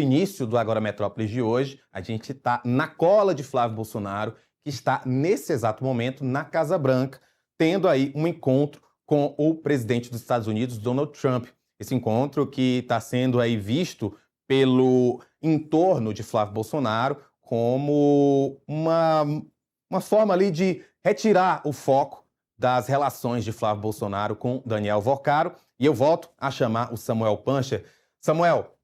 início do Agora Metrópolis de hoje, a gente está na cola de Flávio Bolsonaro, que está, nesse exato momento, na Casa Branca, tendo aí um encontro com o presidente dos Estados Unidos, Donald Trump. Esse encontro que está sendo aí visto pelo entorno de Flávio Bolsonaro como uma forma ali de retirar o foco das relações de Flávio Bolsonaro com Daniel Vocaro. E eu volto a chamar o Samuel Pancher. Samuel,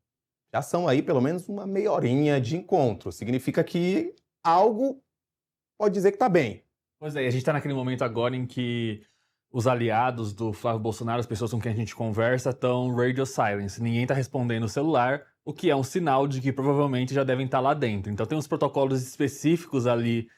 já são aí pelo menos uma meia horinha de encontro. Significa que algo pode dizer que está bem. Pois é, e a gente está naquele momento agora em que os aliados do Flávio Bolsonaro, as pessoas com quem a gente conversa, estão radio silence. Ninguém está respondendo o celular, o que é um sinal de que provavelmente já devem estar lá dentro. Então tem uns protocolos específicos ali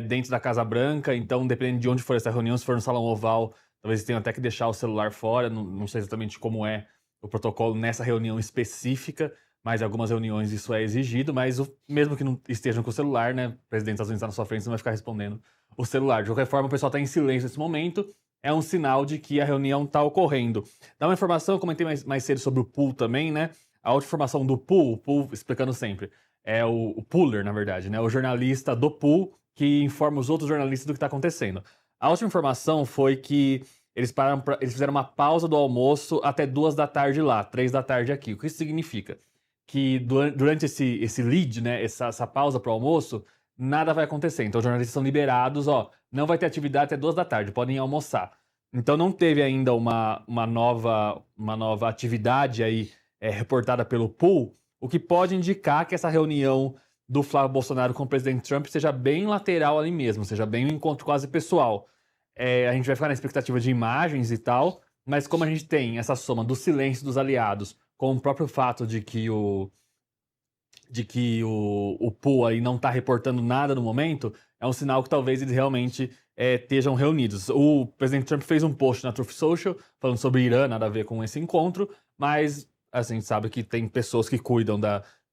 dentro da Casa Branca, então dependendo de onde for essa reunião, se for no Salão Oval, talvez tenham até que deixar o celular fora, não sei exatamente como é o protocolo nessa reunião específica, mas em algumas reuniões isso é exigido, mas mesmo que não estejam com o celular, né, o presidente dos Estados Unidos está na sua frente, você não vai ficar respondendo o celular. De qualquer forma, o pessoal está em silêncio nesse momento, é um sinal de que a reunião está ocorrendo. Dá uma informação, eu comentei mais cedo sobre o pool também, né, a outra informação do pool, explicando sempre, é o Puller, na verdade, né, o jornalista do pool que informa os outros jornalistas do que está acontecendo. A última informação foi que eles fizeram uma pausa do almoço até 2 da tarde lá, 3 da tarde aqui. O que isso significa? Que durante esse lead, né, essa pausa para o almoço, nada vai acontecer. Então os jornalistas são liberados, não vai ter atividade até 2 da tarde, podem ir almoçar. Então não teve ainda uma nova atividade aí reportada pelo pool, o que pode indicar que essa reunião do Flávio Bolsonaro com o presidente Trump seja bem lateral ali mesmo, seja bem um encontro quase pessoal. A gente vai ficar na expectativa de imagens e tal, mas como a gente tem essa soma do silêncio dos aliados com o próprio fato de que o pool aí não está reportando nada no momento, é um sinal que talvez eles realmente estejam reunidos. O presidente Trump fez um post na Truth Social falando sobre Irã, nada a ver com esse encontro, mas assim, a gente sabe que tem pessoas que cuidam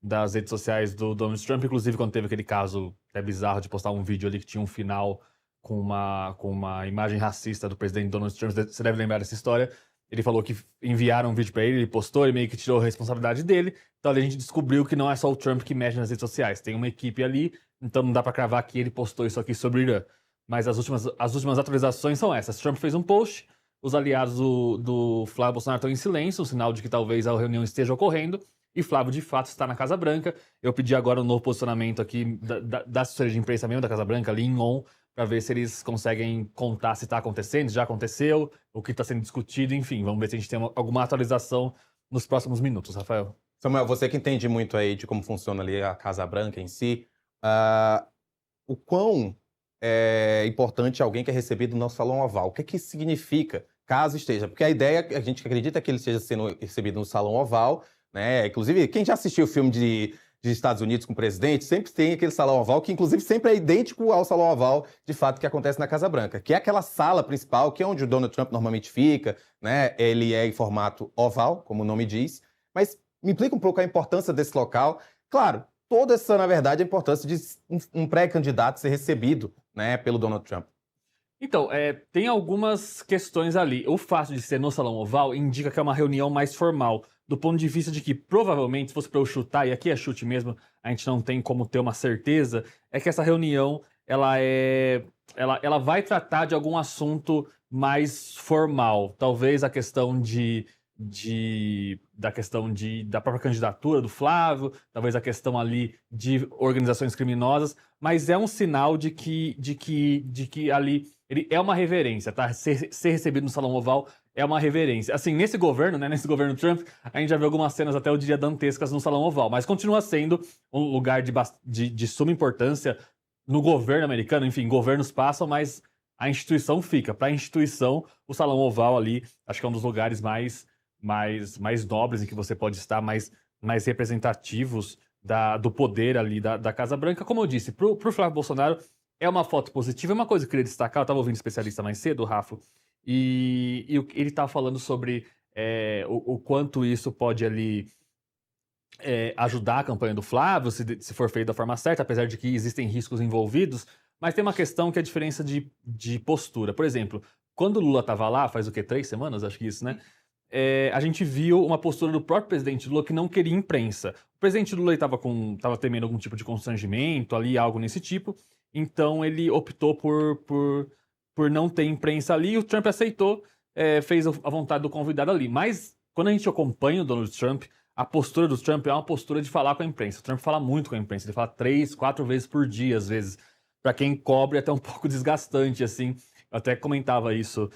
das redes sociais do Donald Trump, inclusive quando teve aquele caso bizarro de postar um vídeo ali que tinha um final com uma imagem racista do presidente Donald Trump, você deve lembrar dessa história. Ele falou que enviaram um vídeo pra ele postou, ele meio que tirou a responsabilidade dele, então ali a gente descobriu que não é só o Trump que mexe nas redes sociais, tem uma equipe ali, então não dá pra cravar que ele postou isso aqui sobre Irã. Mas as últimas atualizações são essas. Trump fez um post, os aliados do Flávio Bolsonaro estão em silêncio, um sinal de que talvez a reunião esteja ocorrendo, e Flávio, de fato, está na Casa Branca. Eu pedi agora um novo posicionamento aqui da assessoria de imprensa mesmo da Casa Branca, ali em on, para ver se eles conseguem contar se está acontecendo, se já aconteceu, o que está sendo discutido, enfim. Vamos ver se a gente tem alguma atualização nos próximos minutos, Rafael. Samuel, você que entende muito aí de como funciona ali a Casa Branca em si, o quão é importante alguém que é recebido no Salão Oval? O que isso significa, caso esteja? Porque a ideia, a gente acredita que ele esteja sendo recebido no Salão Oval, né? Inclusive, quem já assistiu o filme de Estados Unidos com o presidente, sempre tem aquele Salão Oval, que inclusive sempre é idêntico ao Salão Oval, de fato, que acontece na Casa Branca, que é aquela sala principal, que é onde o Donald Trump normalmente fica, né? Ele é em formato oval, como o nome diz, mas me explica um pouco a importância desse local. Claro, toda essa, na verdade, a importância de um pré-candidato ser recebido, né, pelo Donald Trump. Então, tem algumas questões ali. O fato de ser no Salão Oval indica que é uma reunião mais formal, do ponto de vista de que, provavelmente, se fosse para eu chutar, e aqui é chute mesmo, a gente não tem como ter uma certeza, é que essa reunião, ela vai tratar de algum assunto mais formal. Talvez a questão da própria candidatura do Flávio, talvez a questão ali de organizações criminosas, mas é um sinal de que ali ele é uma reverência, tá? Ser recebido no Salão Oval é uma reverência. Assim, nesse governo, né, nesse governo Trump, a gente já viu algumas cenas até eu diria dantescas no Salão Oval, mas continua sendo um lugar de suma importância no governo americano. Enfim, governos passam, mas a instituição fica. Para a instituição, o Salão Oval ali, acho que é um dos lugares mais nobres em que você pode estar, mais representativos do poder ali da Casa Branca. Como eu disse, pro Flávio Bolsonaro é uma foto positiva. É uma coisa que eu queria destacar, eu estava ouvindo especialista mais cedo, Rafa, e ele estava falando sobre o quanto isso pode ali ajudar a campanha do Flávio, se for feito da forma certa, apesar de que existem riscos envolvidos, mas tem uma questão que é a diferença de postura. Por exemplo, quando o Lula estava lá, faz o quê? 3 semanas, acho que isso, né? a gente viu uma postura do próprio presidente Lula que não queria imprensa. O presidente Lula estava temendo algum tipo de constrangimento ali, algo nesse tipo, então ele optou por não ter imprensa ali e o Trump aceitou, fez a vontade do convidado ali. Mas quando a gente acompanha o Donald Trump, a postura do Trump é uma postura de falar com a imprensa. O Trump fala muito com a imprensa, ele fala 3, 4 vezes por dia, às vezes. Para quem cobre é até um pouco desgastante, assim. Eu até comentava isso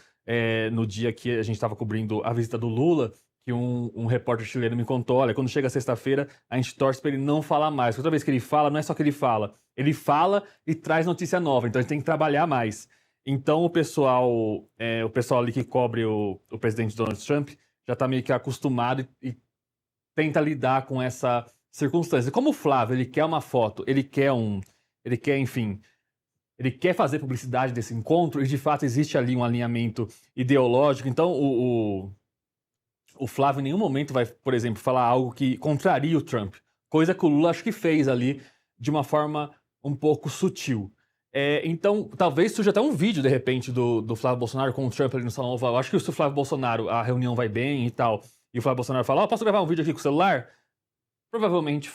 no dia que a gente estava cobrindo a visita do Lula, que um repórter chileno me contou, olha, quando chega sexta-feira, a gente torce para ele não falar mais. Porque toda vez que ele fala, não é só que ele fala e traz notícia nova, então a gente tem que trabalhar mais. Então o pessoal ali que cobre o presidente Donald Trump já está meio que acostumado e tenta lidar com essa circunstância. Como o Flávio, ele quer uma foto, ele quer, enfim, ele quer fazer publicidade desse encontro e, de fato, existe ali um alinhamento ideológico. Então, o Flávio em nenhum momento vai, por exemplo, falar algo que contraria o Trump. Coisa que o Lula acho que fez ali de uma forma um pouco sutil. Então, talvez surja até um vídeo, de repente, do Flávio Bolsonaro com o Trump ali no Salão Oval. Eu acho que se o Flávio Bolsonaro, a reunião vai bem e tal, e o Flávio Bolsonaro fala, posso gravar um vídeo aqui com o celular? Provavelmente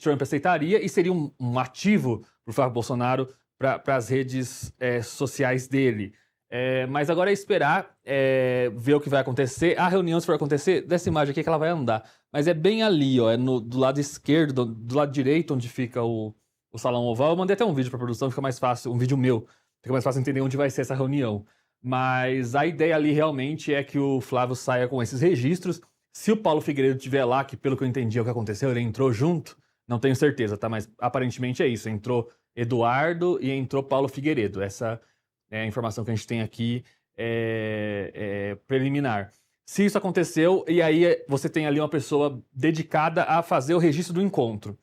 Trump aceitaria e seria um ativo para o Flávio Bolsonaro para as redes sociais dele. Mas agora é esperar ver o que vai acontecer. A reunião, se for acontecer, dessa imagem aqui que ela vai andar. Mas é bem ali, ó, do lado esquerdo, do lado direito, onde fica o Salão Oval. Eu mandei até um vídeo para a produção, fica mais fácil, um vídeo meu, fica mais fácil entender onde vai ser essa reunião. Mas a ideia ali realmente é que o Flávio saia com esses registros. Se o Paulo Figueiredo estiver lá, que pelo que eu entendi é o que aconteceu, ele entrou junto, não tenho certeza, tá? Mas aparentemente é isso, entrou Eduardo e entrou Paulo Figueiredo. Essa é a informação que a gente tem aqui preliminar. Se isso aconteceu, e aí você tem ali uma pessoa dedicada a fazer o registro do encontro.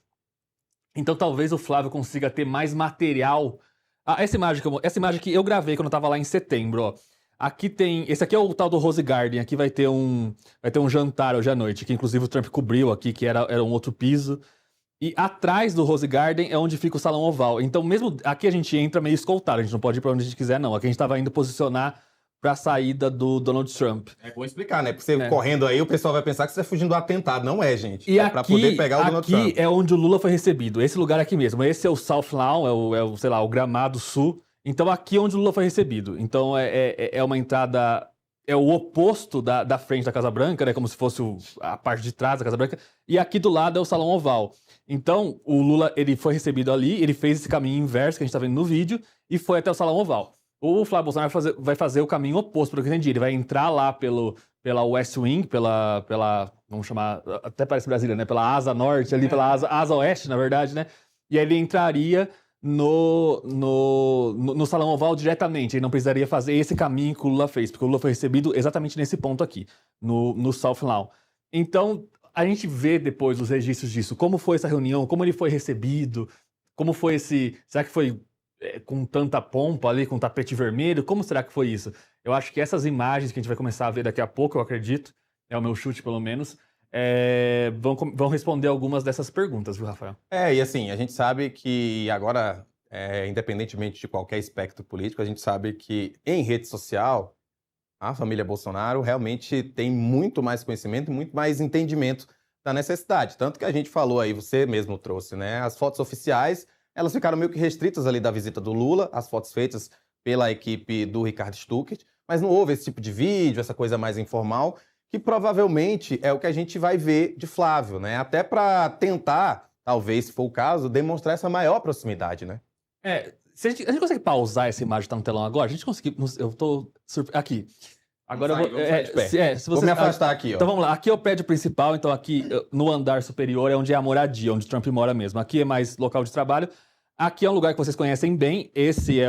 Então talvez o Flávio consiga ter mais material. Essa imagem que eu gravei quando eu tava lá em setembro, ó. Aqui tem... Esse aqui é o tal do Rose Garden. Aqui vai ter um jantar hoje à noite, que inclusive o Trump cobriu aqui, que era um outro piso. E atrás do Rose Garden é onde fica o Salão Oval. Então mesmo aqui a gente entra meio escoltado, a gente não pode ir pra onde a gente quiser, não. Aqui a gente tava indo posicionar pra saída do Donald Trump. É bom explicar, né? Porque você correndo aí, o pessoal vai pensar que você tá fugindo do atentado. Não é, gente. E é pra poder pegar o Donald Trump. Aqui é onde o Lula foi recebido. Esse lugar aqui mesmo. Esse é o South Lawn, sei lá, o Gramado Sul. Então aqui é onde o Lula foi recebido. Então é uma entrada... É o oposto da frente da Casa Branca, né? Como se fosse a parte de trás da Casa Branca. E aqui do lado é o Salão Oval. Então o Lula, ele foi recebido ali, ele fez esse caminho inverso que a gente tá vendo no vídeo e foi até o Salão Oval. O Flávio Bolsonaro vai fazer o caminho oposto, pelo que eu entendi. Ele vai entrar lá pela West Wing, pela vamos chamar, até parece Brasília, né? Pela asa norte, ali pela asa oeste, na verdade, né? E aí ele entraria no Salão Oval diretamente. Ele não precisaria fazer esse caminho que o Lula fez, porque o Lula foi recebido exatamente nesse ponto aqui, no South Lawn. Então, a gente vê depois os registros disso, como foi essa reunião, como ele foi recebido, como foi será que foi com tanta pompa ali, com tapete vermelho? Como será que foi isso? Eu acho que essas imagens que a gente vai começar a ver daqui a pouco, eu acredito, é o meu chute pelo menos, vão responder algumas dessas perguntas, viu, Rafael? E assim, a gente sabe que agora, independentemente de qualquer espectro político, a gente sabe que em rede social, a família Bolsonaro realmente tem muito mais conhecimento, muito mais entendimento da necessidade. Tanto que a gente falou aí, você mesmo trouxe, né? As fotos oficiais, elas ficaram meio que restritas ali da visita do Lula, as fotos feitas pela equipe do Ricardo Stuckert, mas não houve esse tipo de vídeo, essa coisa mais informal, que provavelmente é o que a gente vai ver de Flávio, né? Até para tentar, talvez, se for o caso, demonstrar essa maior proximidade, né? Se a gente consegue pausar essa imagem que tá no telão agora? A gente conseguir... Eu tô... Aqui. Agora vamos sair de pé. Se você... Vou me afastar aqui, ó. Então vamos lá. Aqui é o prédio principal, então aqui no andar superior é onde é a moradia, onde Trump mora mesmo. Aqui é mais local de trabalho. Aqui é um lugar que vocês conhecem bem. Esse é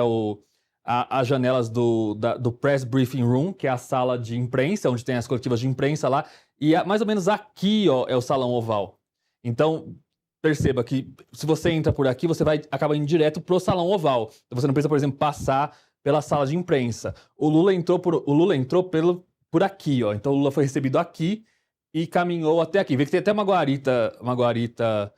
as janelas do Press Briefing Room, que é a sala de imprensa, onde tem as coletivas de imprensa lá. E mais ou menos aqui, ó, é o Salão Oval. Então, perceba que se você entra por aqui, você vai acabar indo direto pro Salão Oval. Você não precisa, por exemplo, passar pela sala de imprensa. O Lula entrou por aqui, ó. Então o Lula foi recebido aqui e caminhou até aqui. Vê que tem até uma guarita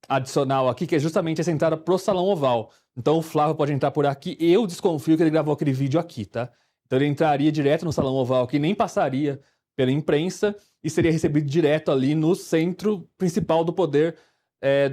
adicional aqui, que é justamente essa entrada pro Salão Oval. Então o Flávio pode entrar por aqui. Eu desconfio que ele gravou aquele vídeo aqui, tá? Então ele entraria direto no Salão Oval aqui, nem passaria pela imprensa e seria recebido direto ali no centro principal do poder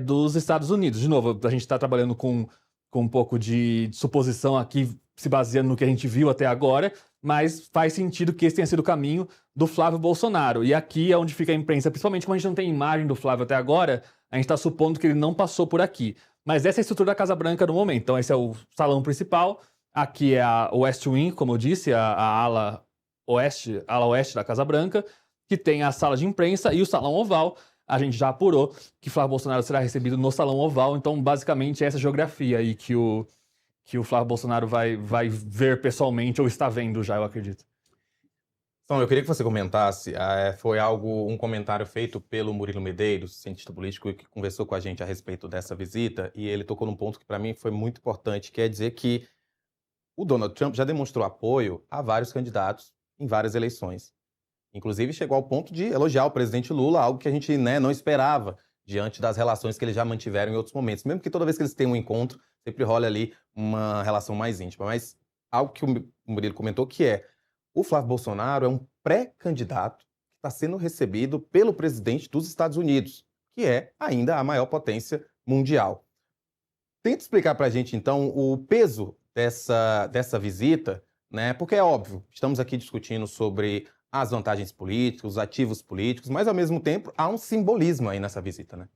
dos Estados Unidos. De novo, a gente está trabalhando com um pouco de suposição aqui, se baseando no que a gente viu até agora, mas faz sentido que esse tenha sido o caminho do Flávio Bolsonaro. E aqui é onde fica a imprensa, principalmente como a gente não tem imagem do Flávio até agora, a gente está supondo que ele não passou por aqui. Mas essa é a estrutura da Casa Branca no momento. Então esse é o salão principal, aqui é a West Wing, como eu disse, a ala oeste da Casa Branca, que tem a sala de imprensa e o salão oval. A gente já apurou que Flávio Bolsonaro será recebido no salão oval, então basicamente é essa geografia aí que o Flávio Bolsonaro vai ver pessoalmente ou está vendo já, eu acredito. Então, eu queria que você comentasse, foi um comentário feito pelo Murilo Medeiros, cientista político, que conversou com a gente a respeito dessa visita, e ele tocou num ponto que para mim foi muito importante, que é dizer que o Donald Trump já demonstrou apoio a vários candidatos em várias eleições. Inclusive, chegou ao ponto de elogiar o presidente Lula, algo que a gente não esperava, diante das relações que eles já mantiveram em outros momentos. Mesmo que toda vez que eles têm um encontro, sempre rola ali uma relação mais íntima. Mas algo que o Murilo comentou, que o Flávio Bolsonaro é um pré-candidato que está sendo recebido pelo presidente dos Estados Unidos, que é ainda a maior potência mundial. Tenta explicar para a gente, então, o peso dessa visita, né? Porque é óbvio, estamos aqui discutindo sobre as vantagens políticas, os ativos políticos, mas, ao mesmo tempo, há um simbolismo aí nessa visita, né?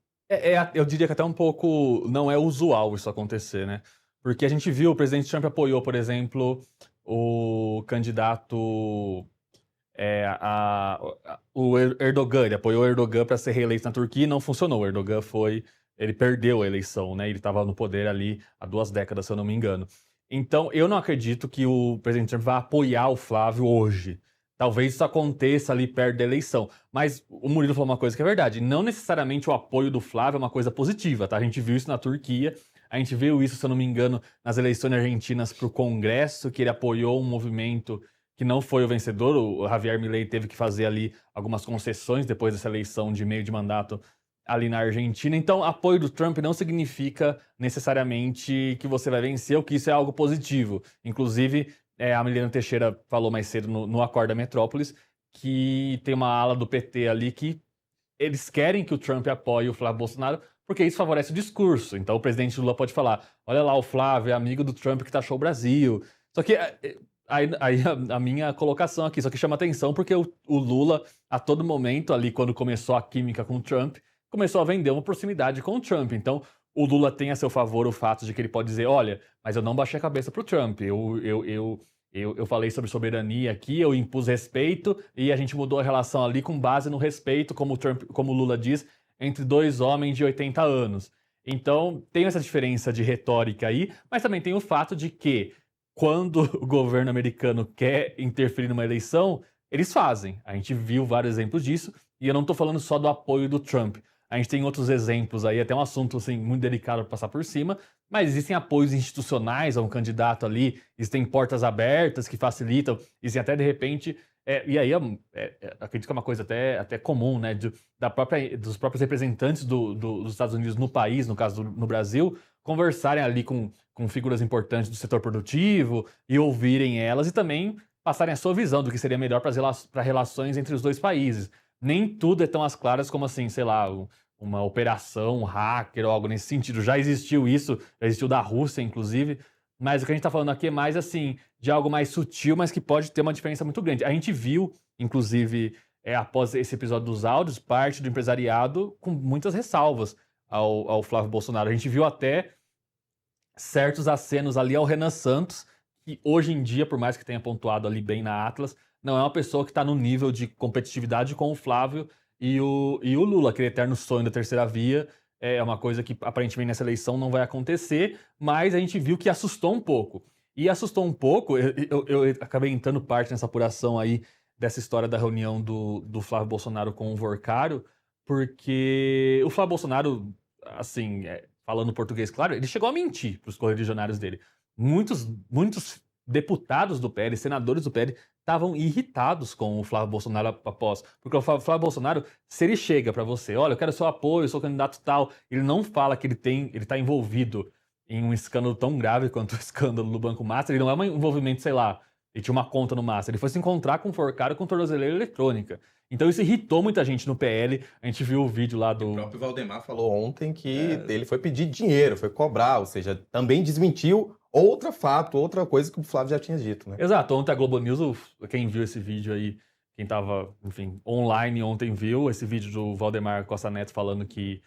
Eu diria que até um pouco não é usual isso acontecer, né? Porque a gente viu, o presidente Trump apoiou, por exemplo, o candidato, o Erdogan. Ele apoiou o Erdogan para ser reeleito na Turquia e não funcionou. O Erdogan ele perdeu a eleição, né? Ele estava no poder ali há 2 décadas, se eu não me engano. Então, eu não acredito que o presidente Trump vá apoiar o Flávio hoje. Talvez isso aconteça ali perto da eleição. Mas o Murilo falou uma coisa que é verdade. Não necessariamente o apoio do Flávio é uma coisa positiva, tá? A gente viu isso na Turquia, a gente viu isso, se eu não me engano, nas eleições argentinas para o Congresso, que ele apoiou um movimento que não foi o vencedor. O Javier Milei teve que fazer ali algumas concessões depois dessa eleição de meio de mandato ali na Argentina. Então, apoio do Trump não significa necessariamente que você vai vencer ou que isso é algo positivo. Inclusive, a Milena Teixeira falou mais cedo no Acorda Metrópolis que tem uma ala do PT ali que eles querem que o Trump apoie o Flávio Bolsonaro porque isso favorece o discurso. Então o presidente Lula pode falar, olha lá, o Flávio é amigo do Trump que taxou o Brasil. Só que aí a minha colocação aqui, só que chama atenção porque o Lula, a todo momento ali, quando começou a química com o Trump, começou a vender uma proximidade com o Trump. Então o Lula tem a seu favor o fato de que ele pode dizer, olha, mas eu não baixei a cabeça pro Trump, eu falei sobre soberania aqui, eu impus respeito e a gente mudou a relação ali com base no respeito, como o Lula diz, entre 2 homens de 80 anos. Então, tem essa diferença de retórica aí, mas também tem o fato de que, quando o governo americano quer interferir numa eleição, eles fazem. A gente viu vários exemplos disso, e eu não estou falando só do apoio do Trump. A gente tem outros exemplos aí, até um assunto assim, muito delicado para passar por cima, mas existem apoios institucionais a um candidato ali, existem portas abertas que facilitam, existem até de repente, e aí acredito que é uma coisa até comum, né, dos próprios representantes dos Estados Unidos no país, no caso no Brasil, conversarem ali com figuras importantes do setor produtivo e ouvirem elas e também passarem a sua visão do que seria melhor para relações entre os 2 países. Nem tudo é tão às claras como assim, sei lá, uma operação, um hacker ou algo nesse sentido. Já existiu isso, já existiu da Rússia, inclusive, mas o que a gente está falando aqui é mais assim, de algo mais sutil, mas que pode ter uma diferença muito grande. A gente viu, inclusive, após esse episódio dos áudios, parte do empresariado com muitas ressalvas ao Flávio Bolsonaro. A gente viu até certos acenos ali ao Renan Santos, que hoje em dia, por mais que tenha pontuado ali bem na Atlas, não é uma pessoa que está no nível de competitividade com o Flávio e o Lula, aquele eterno sonho da terceira via. É uma coisa que aparentemente nessa eleição não vai acontecer, mas a gente viu que assustou um pouco. E assustou um pouco, eu acabei entrando parte nessa apuração aí dessa história da reunião do Flávio Bolsonaro com o Vorcaro, porque o Flávio Bolsonaro, assim, falando português claro, ele chegou a mentir para os correligionários dele. Muitos deputados do PL, senadores do PL, estavam irritados com o Flávio Bolsonaro após. Porque o Flávio Bolsonaro, se ele chega para você, olha, eu quero seu apoio, eu sou candidato tal, ele não fala que ele tá envolvido em um escândalo tão grave quanto o escândalo do Banco Master, ele não é um envolvimento, sei lá, Ele tinha uma conta no Massa. Ele foi se encontrar com o Forcaro com tornozeleira eletrônica. Então isso irritou muita gente no PL. A gente viu o vídeo lá do... O próprio Valdemar falou ontem que ele foi pedir dinheiro, foi cobrar, ou seja, também desmentiu outra coisa que o Flávio já tinha dito, né? Exato. Ontem a Globo News, quem viu esse vídeo aí, quem tava, enfim, online ontem viu esse vídeo do Valdemar Costa Neto falando que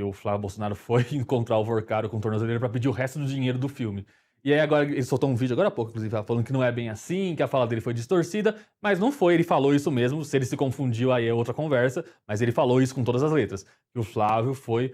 o Flávio Bolsonaro foi encontrar o Forcaro com tornozeleira para pedir o resto do dinheiro do filme. E aí agora ele soltou um vídeo agora há pouco, inclusive, falando que não é bem assim, que a fala dele foi distorcida, mas não foi, ele falou isso mesmo. Se ele se confundiu, aí é outra conversa, mas ele falou isso com todas as letras. Que o Flávio foi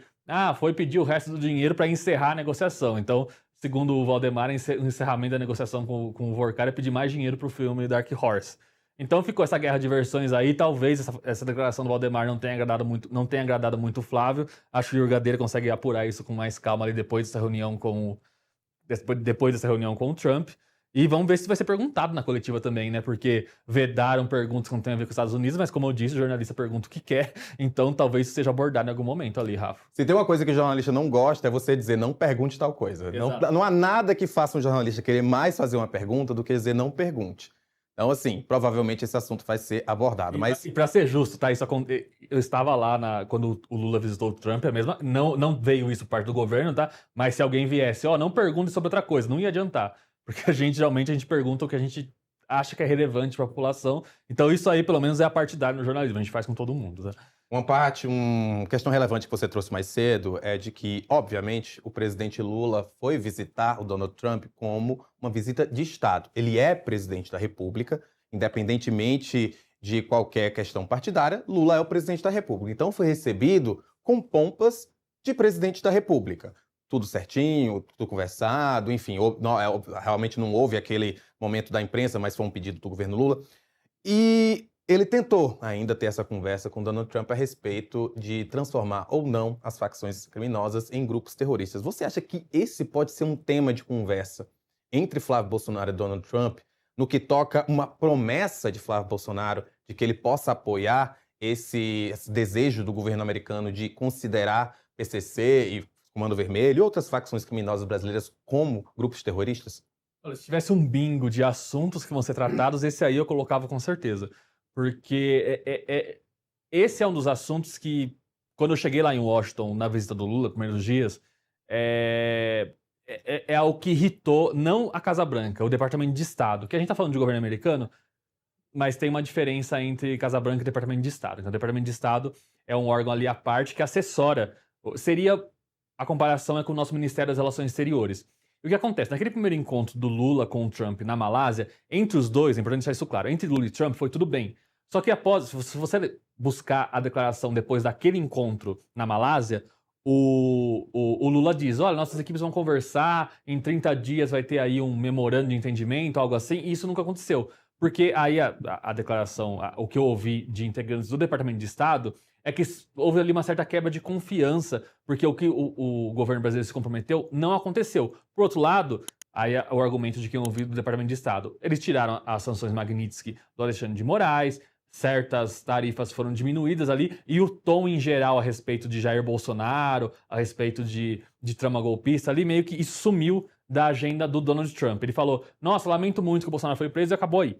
pedir o resto do dinheiro para encerrar a negociação. Então, segundo o Valdemar, o encerramento da negociação com o Forcaro é pedir mais dinheiro pro filme Dark Horse. Então ficou essa guerra de versões aí. Talvez essa declaração do Valdemar não tenha agradado muito o Flávio. Acho que o Jurgadeira consegue apurar isso com mais calma ali depois dessa reunião com o Trump. E vamos ver se vai ser perguntado na coletiva também, né? Porque vedaram perguntas que não têm a ver com os Estados Unidos, mas como eu disse, o jornalista pergunta o que quer, então talvez isso seja abordado em algum momento ali, Rafa. Se tem uma coisa que o jornalista não gosta, é você dizer não pergunte tal coisa. Não há nada que faça um jornalista querer mais fazer uma pergunta do que dizer não pergunte. Então, assim, provavelmente esse assunto vai ser abordado. E pra ser justo, tá? Eu estava lá quando o Lula visitou o Trump, não veio isso parte do governo, tá? Mas se alguém viesse, não pergunte sobre outra coisa, não ia adiantar. Porque geralmente a gente pergunta o que a gente acha que é relevante para a população. Então isso aí, pelo menos, é a partidária no jornalismo. A gente faz com todo mundo, tá? Uma questão relevante que você trouxe mais cedo é de que, obviamente, o presidente Lula foi visitar o Donald Trump como uma visita de Estado. Ele é presidente da República, independentemente de qualquer questão partidária, Lula é o presidente da República. Então foi recebido com pompas de presidente da República. Tudo certinho, tudo conversado, enfim, realmente não houve aquele momento da imprensa, mas foi um pedido do governo Lula. E ele tentou ainda ter essa conversa com Donald Trump a respeito de transformar ou não as facções criminosas em grupos terroristas. Você acha que esse pode ser um tema de conversa entre Flávio Bolsonaro e Donald Trump, no que toca uma promessa de Flávio Bolsonaro de que ele possa apoiar esse desejo do governo americano de considerar PCC e Comando Vermelho e outras facções criminosas brasileiras como grupos terroristas? Olha, se tivesse um bingo de assuntos que vão ser tratados, esse aí eu colocava com certeza. Porque esse é um dos assuntos que, quando eu cheguei lá em Washington, na visita do Lula, primeiros dias, é algo que irritou, não a Casa Branca, o Departamento de Estado. Que a gente está falando de governo americano, mas tem uma diferença entre Casa Branca e Departamento de Estado. Então, o Departamento de Estado é um órgão ali à parte que assessora. A comparação é com o nosso Ministério das Relações Exteriores. E o que acontece? Naquele primeiro encontro do Lula com o Trump na Malásia, entre os dois, é importante deixar isso claro, entre Lula e Trump foi tudo bem. Só que se você buscar a declaração depois daquele encontro na Malásia, o Lula diz, olha, nossas equipes vão conversar, em 30 dias vai ter aí um memorando de entendimento, algo assim, e isso nunca aconteceu. Porque aí a declaração, o que eu ouvi de integrantes do Departamento de Estado, é que houve ali uma certa quebra de confiança, porque o que o governo brasileiro se comprometeu não aconteceu. Por outro lado, aí o argumento de quem ouviu do Departamento de Estado, eles tiraram as sanções Magnitsky do Alexandre de Moraes, certas tarifas foram diminuídas ali, e o tom em geral a respeito de Jair Bolsonaro, a respeito de trama golpista ali, meio que isso sumiu da agenda do Donald Trump. Ele falou, nossa, lamento muito que o Bolsonaro foi preso e acabou aí.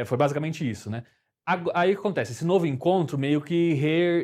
Foi basicamente isso, né? Aí o que acontece? Esse novo encontro meio que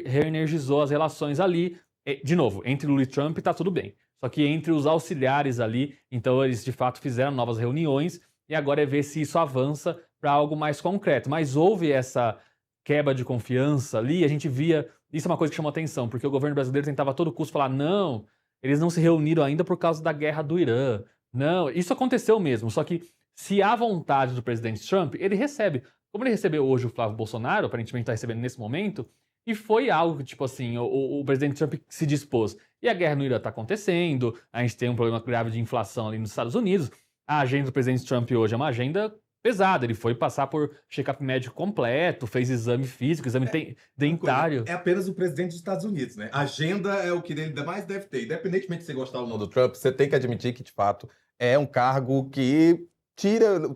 reenergizou as relações ali. De novo, entre Lula e Trump tá tudo bem. Só que entre os auxiliares ali, então eles de fato fizeram novas reuniões e agora é ver se isso avança para algo mais concreto. Mas houve essa quebra de confiança ali, a gente via... Isso é uma coisa que chamou atenção, porque o governo brasileiro tentava a todo custo falar, não, eles não se reuniram ainda por causa da guerra do Irã. Não, isso aconteceu mesmo, só que se há vontade do presidente Trump, ele recebe. Como ele recebeu hoje o Flávio Bolsonaro, aparentemente está recebendo nesse momento, e foi algo que, tipo assim, o presidente Trump se dispôs. E a guerra no Irã está acontecendo, a gente tem um problema grave de inflação ali nos Estados Unidos. A agenda do presidente Trump hoje é uma agenda pesada. Ele foi passar por check-up médico completo, fez exame físico, exame dentário. É apenas o presidente dos Estados Unidos, né? A agenda é o que ele mais deve ter. Independentemente de você gostar ou não do Trump, você tem que admitir que, de fato, é um cargo que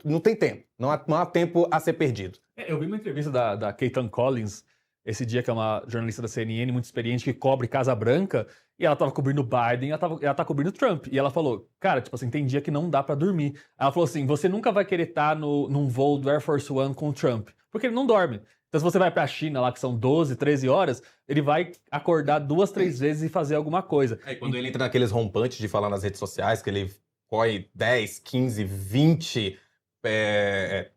não tem tempo. Não há tempo a ser perdido. Eu vi uma entrevista da Caitlin Collins esse dia, que é uma jornalista da CNN muito experiente, que cobre Casa Branca, E ela tava cobrindo o Biden, ela tá cobrindo o Trump. E ela falou, cara, tipo assim, tem dia que não dá pra dormir. Ela falou assim, você nunca vai querer estar num voo do Air Force One com o Trump, porque ele não dorme. Então se você vai pra China lá, que são 12, 13 horas, ele vai acordar 2, 3 vezes e fazer alguma coisa. Aí quando ele entra naqueles rompantes de falar nas redes sociais, que ele corre 10, 15, 20...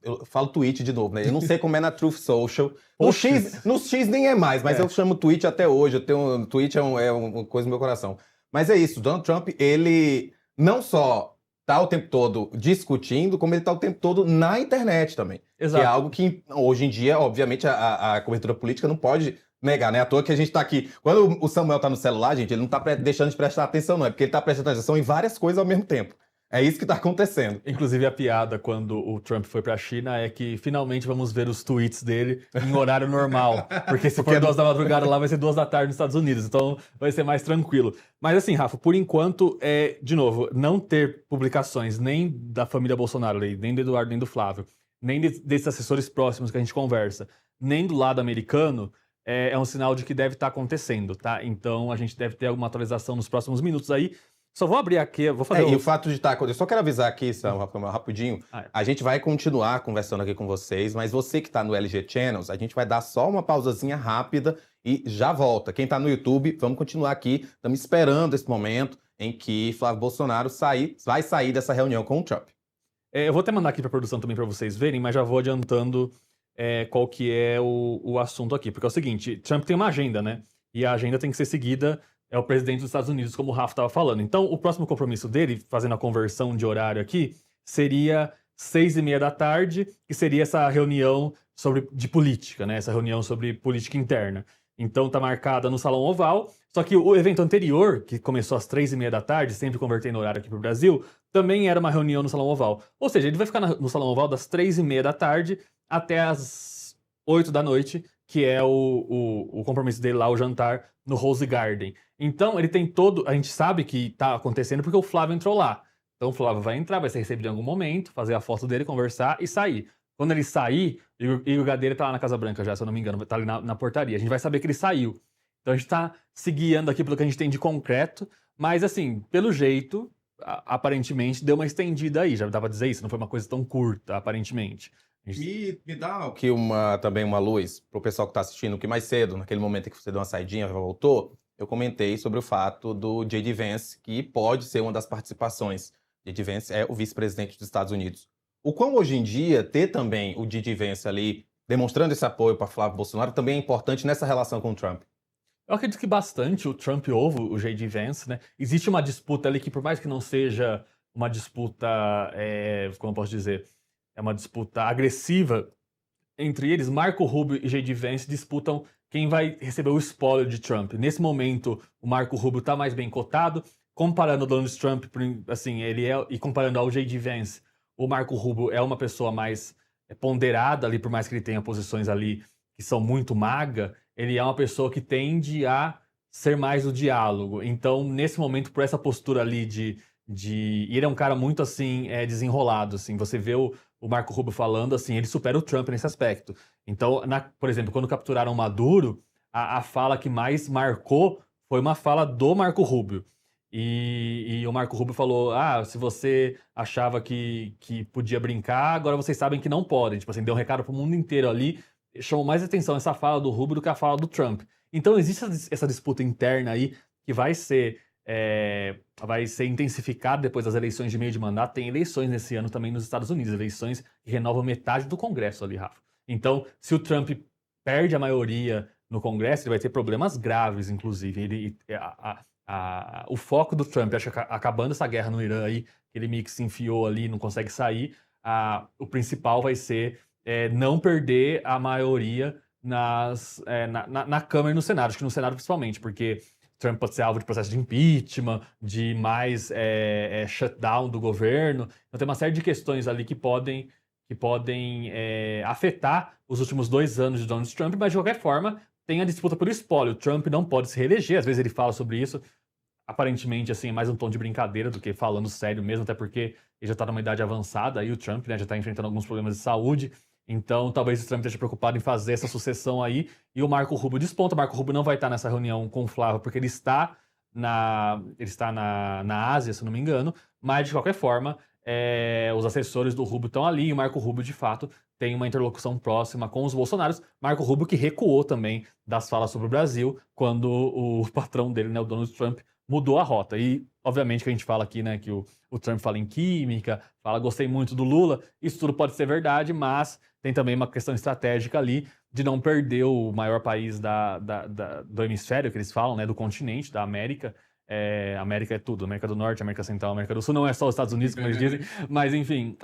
eu falo tweet de novo, né? Eu não sei como é na Truth Social. No X nem é mais, mas eu chamo tweet até hoje. Tweet é uma coisa no meu coração. Mas é isso, Donald Trump, ele não só tá o tempo todo discutindo, como ele tá o tempo todo na internet também. Exato. Que é algo que, hoje em dia, obviamente, a cobertura política não pode negar, né? À toa que a gente tá aqui. Quando o Samuel tá no celular, gente, ele não tá deixando de prestar atenção, não. É porque ele tá prestando atenção em várias coisas ao mesmo tempo. É isso que tá acontecendo. Inclusive, a piada quando o Trump foi pra China é que finalmente vamos ver os tweets dele em horário normal. Porque se for 2 da madrugada lá, vai ser 2 da tarde nos Estados Unidos. Então, vai ser mais tranquilo. Mas assim, Rafa, por enquanto, de novo, não ter publicações nem da família Bolsonaro, nem do Eduardo, nem do Flávio, nem desses assessores próximos que a gente conversa, nem do lado americano, é um sinal de que deve estar acontecendo, tá? Então, a gente deve ter alguma atualização nos próximos minutos aí. Só vou abrir aqui, vou fazer E o fato de estar... Eu só quero avisar aqui, Sam, rapidinho. A gente vai continuar conversando aqui com vocês, mas você que está no LG Channels, a gente vai dar só uma pausazinha rápida e já volta. Quem está no YouTube, vamos continuar aqui. Estamos esperando esse momento em que Flávio Bolsonaro vai sair dessa reunião com o Trump. Eu vou até mandar aqui para a produção também para vocês verem, mas já vou adiantando qual que é o assunto aqui. Porque é o seguinte, Trump tem uma agenda, né? E a agenda tem que ser seguida... É o presidente dos Estados Unidos, como o Rafa estava falando. Então, o próximo compromisso dele, fazendo a conversão de horário aqui, seria 6h30 da tarde, que seria essa reunião de política, né? Essa reunião sobre política interna. Então, tá marcada no Salão Oval. Só que o evento anterior, que começou às 3h30 da tarde, sempre convertendo o horário aqui para o Brasil, também era uma reunião no Salão Oval. Ou seja, ele vai ficar no Salão Oval das 3h30 da tarde até as 8 da noite, que é o compromisso dele lá, o jantar, no Rose Garden. Então, ele tem todo... A gente sabe que tá acontecendo porque o Flávio entrou lá. Então, o Flávio vai entrar, vai ser recebido em algum momento, fazer a foto dele, conversar e sair. Quando ele sair, e o Gadeira tá lá na Casa Branca já, se eu não me engano, tá ali na portaria. A gente vai saber que ele saiu. Então, a gente tá se guiando aqui pelo que a gente tem de concreto. Mas, assim, pelo jeito, aparentemente, deu uma estendida aí. Já dá pra dizer isso, não foi uma coisa tão curta, aparentemente. Me dá aqui também uma luz pro pessoal que tá assistindo, que mais cedo, naquele momento em que você deu uma saidinha, voltou, eu comentei sobre o fato do J.D. Vance, que pode ser uma das participações. J.D. Vance é o vice-presidente dos Estados Unidos. O quão hoje em dia ter também o J.D. Vance ali demonstrando esse apoio para Flávio Bolsonaro também é importante nessa relação com o Trump? Eu acredito que bastante o Trump ouve o J.D. Vance, né? Existe uma disputa ali que, por mais que não seja uma disputa, como eu posso dizer, é uma disputa agressiva entre eles, Marco Rubio e J.D. Vance disputam quem vai receber o espólio de Trump. Nesse momento, o Marco Rubio está mais bem cotado, comparando o Donald Trump, assim, e comparando ao J.D. Vance, o Marco Rubio é uma pessoa mais ponderada ali, por mais que ele tenha posições ali que são muito maga, ele é uma pessoa que tende a ser mais o diálogo. Então, nesse momento, por essa postura ali e ele é um cara muito, assim, desenrolado, assim, você vê o Marco Rubio falando, assim, ele supera o Trump nesse aspecto. Então, por exemplo, quando capturaram Maduro, a fala que mais marcou foi uma fala do Marco Rubio. E o Marco Rubio falou, se você achava que podia brincar, agora vocês sabem que não podem. Tipo assim, deu um recado pro mundo inteiro ali, chamou mais atenção essa fala do Rubio do que a fala do Trump. Então, existe essa disputa interna aí que vai ser intensificada depois das eleições de meio de mandato. Tem eleições nesse ano também nos Estados Unidos, eleições que renovam metade do Congresso ali, Rafa. Então, se o Trump perde a maioria no Congresso, ele vai ter problemas graves, inclusive. O foco do Trump, acho que acabando essa guerra no Irã aí, que ele meio que se enfiou ali, não consegue sair, o principal vai ser não perder a maioria na Câmara e no Senado. Acho que no Senado principalmente, porque Trump pode ser alvo de processo de impeachment, de mais shutdown do governo. Então tem uma série de questões ali que podem afetar os últimos 2 anos de Donald Trump, mas de qualquer forma tem a disputa pelo espólio. O Trump não pode se reeleger, às vezes ele fala sobre isso, aparentemente assim, é mais um tom de brincadeira do que falando sério mesmo, até porque ele já está numa idade avançada, aí o Trump, né, já está enfrentando alguns problemas de saúde. Então, talvez o Trump esteja preocupado em fazer essa sucessão aí. E o Marco Rubio desponta. O Marco Rubio não vai estar nessa reunião com o Flávio, porque ele está ele está na Ásia, se eu não me engano, mas de qualquer forma, os assessores do Rubio estão ali, e o Marco Rubio, de fato, tem uma interlocução próxima com os bolsonaros. Marco Rubio que recuou também das falas sobre o Brasil quando o patrão dele, né, o Donald Trump, mudou a rota. E, obviamente, que a gente fala aqui, né, que o Trump fala em química, fala gostei muito do Lula, isso tudo pode ser verdade, mas tem também uma questão estratégica ali de não perder o maior país do hemisfério, que eles falam, né, do continente, da América. América é tudo, América do Norte, América Central, América do Sul, não é só os Estados Unidos, como eles dizem, mas enfim,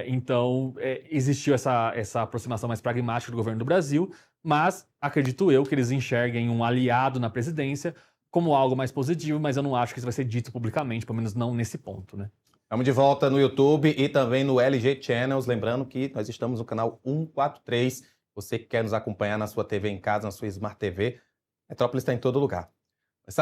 então existiu essa aproximação mais pragmática do governo do Brasil, mas acredito eu que eles enxerguem um aliado na presidência como algo mais positivo, mas eu não acho que isso vai ser dito publicamente, pelo menos não nesse ponto, né? Estamos de volta no YouTube e também no LG Channels, lembrando que nós estamos no canal 143, você que quer nos acompanhar na sua TV em casa, na sua Smart TV, Metrópolis está em todo lugar.